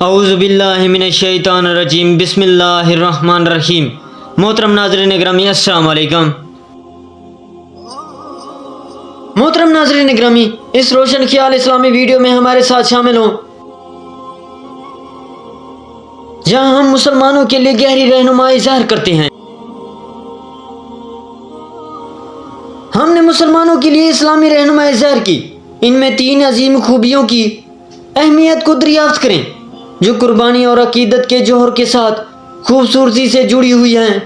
اعوذ باللہ من الشیطان الرجیم بسم اللہ الرحمن الرحیم۔ محترم ناظرین گرامی السلام علیکم۔ محترم ناظرین گرامی، اس روشن خیال اسلامی ویڈیو میں ہمارے ساتھ شامل ہوں، جہاں ہم مسلمانوں کے لیے گہری رہنمائی ظاہر کرتے ہیں۔ ہم نے مسلمانوں کے لیے اسلامی رہنمائی ظاہر کی، ان میں 3 عظیم خوبیوں کی اہمیت کو دریافت کریں جو قربانی اور عقیدت کے جوہر کے ساتھ خوبصورتی سے جڑی ہوئی ہیں۔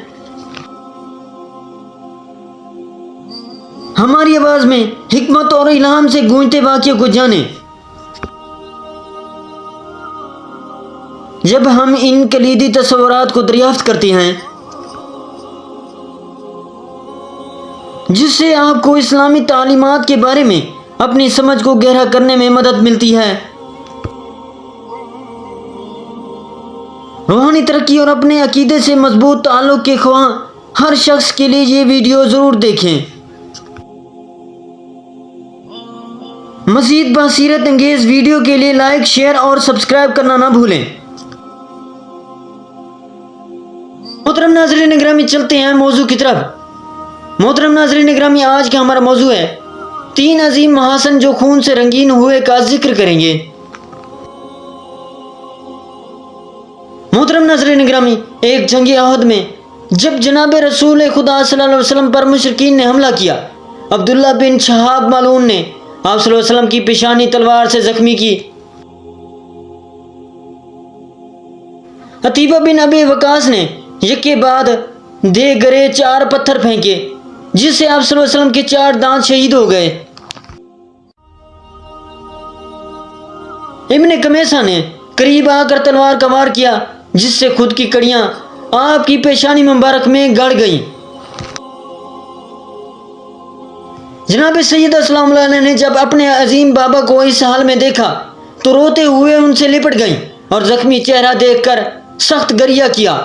ہماری آواز میں حکمت اور الہام سے گونجتے واقعوں کو جانیں۔ جب ہم ان کلیدی تصورات کو دریافت کرتے ہیں جس سے آپ کو اسلامی تعلیمات کے بارے میں اپنی سمجھ کو گہرا کرنے میں مدد ملتی ہے، روحانی ترقی اور اپنے عقیدے سے مضبوط تعلق کے خواہاں ہر شخص کے لیے یہ ویڈیو ضرور دیکھیں۔ مزید بصیرت انگیز ویڈیو کے لیے لائک، شیئر اور سبسکرائب کرنا نہ بھولیں۔ محترم ناظرین گرامی، چلتے ہیں موضوع کی طرف۔ محترم ناظرین گرامی، آج کا ہمارا موضوع ہے 3 عظیم محاسن جو خون سے رنگین ہوئے کا ذکر کریں گے۔ محترم ناظرین گرامی، ایک جنگ احد میں جب جناب رسول خدا صلی اللہ علیہ وسلم پر مشرکین نے حملہ کیا، عبداللہ بن شہاب ملعون نے آپ صلی اللہ علیہ وسلم کی پیشانی تلوار سے زخمی کی۔ عتیبہ بن ابی وقاص نے یکے بعد دے گرے 4 پتھر پھینکے، جس سے آپ صلی اللہ علیہ وسلم کے 4 دانت شہید ہو گئے۔ ابن کمیسہ نے قریب آ کر تلوار کا وار کیا، جس سے خود کی کڑیاں آپ کی پیشانی مبارک میں گڑ گئیں۔ جناب سید السلام علیہ نے جب اپنے عظیم بابا کو اس حال میں دیکھا تو روتے ہوئے ان سے لپٹ گئیں اور زخمی چہرہ دیکھ کر سخت گریہ کیا۔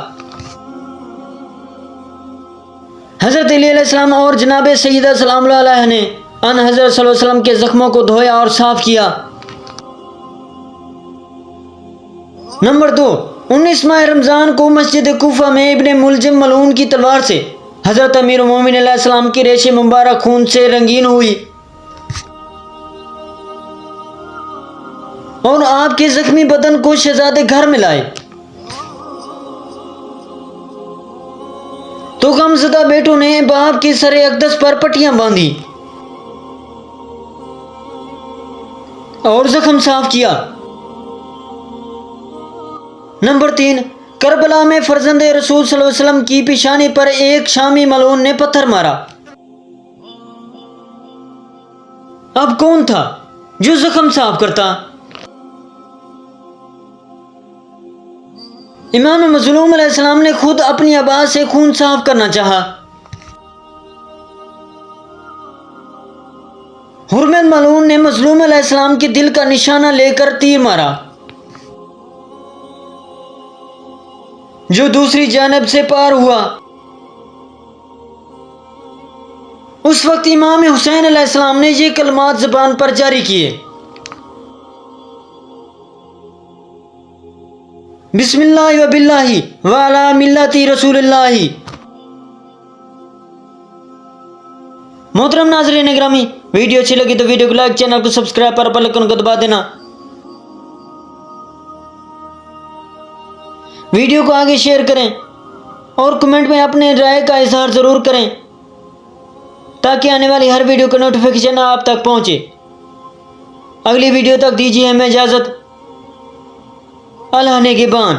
حضرت علی علیہ السلام اور جناب سید السلام علیہ نے ان حضرت صلی اللہ علیہ وسلم کے زخموں کو دھویا اور صاف کیا۔ نمبر 2، 19 ماہ رمضان کو مسجد کوفہ میں ابن ملجم ملعون کی تلوار سے حضرت امیر المومنین علیہ السلام کی ریش مبارک خون سے رنگین ہوئی اور آپ کے زخمی بدن کو شہزادے گھر میں لائے تو غمزدہ بیٹوں نے باپ کے سر اقدس پر پٹیاں باندھی اور زخم صاف کیا۔ نمبر 3، کربلا میں فرزند رسول صلی اللہ علیہ وسلم کی پیشانی پر ایک شامی ملعون نے پتھر مارا۔ اب کون تھا جو زخم صاف کرتا؟ امام مظلوم علیہ السلام نے خود اپنی آواز سے خون صاف کرنا چاہا۔ حرمت ملعون نے مظلوم علیہ السلام کے دل کا نشانہ لے کر تیر مارا جو دوسری جانب سے پار ہوا۔ اس وقت امام حسین علیہ السلام نے یہ کلمات زبان پر جاری کیے: بسم اللہ و باللہ و علی ملت رسول اللہ۔ محترم ناظرین گرامی، ویڈیو اچھی لگی تو ویڈیو کو لائک، چینل کو سبسکرائب اور بیل آئیکن کو دبا دینا۔ ویڈیو کو آگے شیئر کریں اور کمنٹ میں اپنے رائے کا اظہار ضرور کریں تاکہ آنے والی ہر ویڈیو کا نوٹیفیکیشن آپ تک پہنچے۔ اگلی ویڈیو تک دیجیے ہمیں اجازت۔ اللہ نگہبان۔